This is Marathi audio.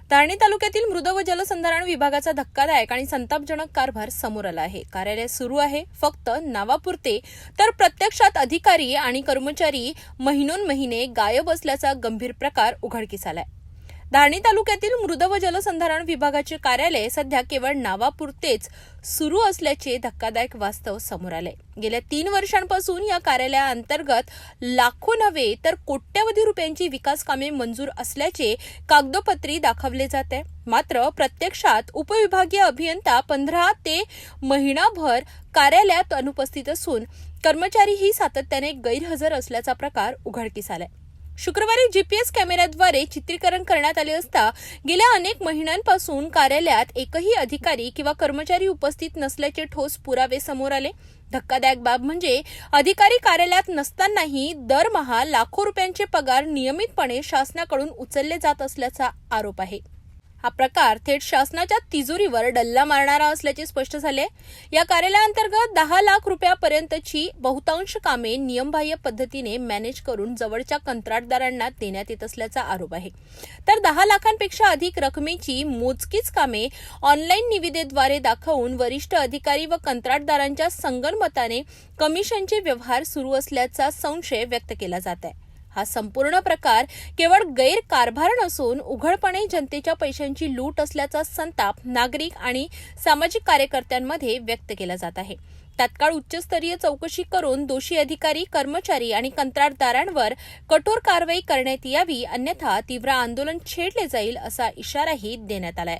धारणी तालुक्यातील मृद व जलसंधारण विभागाचा धक्कादायक आणि संतापजनक कारभार समोर आला आहे। कार्यालय सुरू आहे फक्त नावापुरते, तर प्रत्यक्षात अधिकारी आणि कर्मचारी महिनोन-महिने गायब असल्याचा गंभीर प्रकार उघडकीस आलाय। धारणी तालुक्यातील मृद व जलसंधारण विभागाचे कार्यालय सध्या केवळ नावापुरतेच सुरू असल्याचे धक्कादायक वास्तव समोर आले। गेल्या 3 वर्षांपासून या कार्यालयाअंतर्गत लाखो नव्हे तर कोट्यवधी रुपयांची विकास कामे मंजूर असल्याचे कागदोपत्री दाखवले जाते। मात्र प्रत्यक्षात उपविभागीय अभियंता 15 ते महिनाभर कार्यालयात अनुपस्थित असून कर्मचारीही सातत्याने गैरहजर असल्याचा प्रकार उघडकीस आलाय। शुक्रवारी जीपीएस कॅमेऱ्याद्वारे चित्रीकरण करण्यात आले असता गेल्या अनेक महिन्यांपासून कार्यालयात एकही अधिकारी किंवा कर्मचारी उपस्थित नसल्याचे ठोस पुरावे समोर आले। धक्कादायक बाब म्हणजे अधिकारी कार्यालयात नसतानाही दरमहा लाखो रुपयांचे पगार नियमितपणे शासनाकडून उचलले जात असल्याचा आरोप आहे। हा प्रकार थेट शासनाच्या तिजोरीवर डल्ला मारणारा असल्याचे स्पष्ट झाले। या कार्यालयाअंतर्गत 10 लाख रुपयापर्यंतची बहुतांश कामे नियमबाह्य पद्धतीने मॅनेज करून जवळच्या कंत्राटदारांना देण्यात येत असल्याचा आरोप आहे। तर 10 लाखांपेक्षा अधिक रकमेची मोजकीच कामे ऑनलाईन निविदेद्वारे दाखवून वरिष्ठ अधिकारी व कंत्राटदारांच्या संगनमताने कमिशनचे व्यवहार सुरू असल्याचा संशय व्यक्त केला जात आहे। हा संपूर्ण प्रकार केवळ गैरकारभार नसून उघडपणे जनतेच्या पैशांची लूट असल्याचा संताप नागरिक आणि सामाजिक कार्यकर्त्यांमध्ये व्यक्त केला जात आहे। तात्काळ उच्चस्तरीय चौकशी करून दोषी अधिकारी, कर्मचारी आणि कंत्राटदारांवर कठोर कारवाई करण्यात यावी, अन्यथा तीव्र आंदोलन छेडले जाईल असा इशाराही देण्यात आलाय।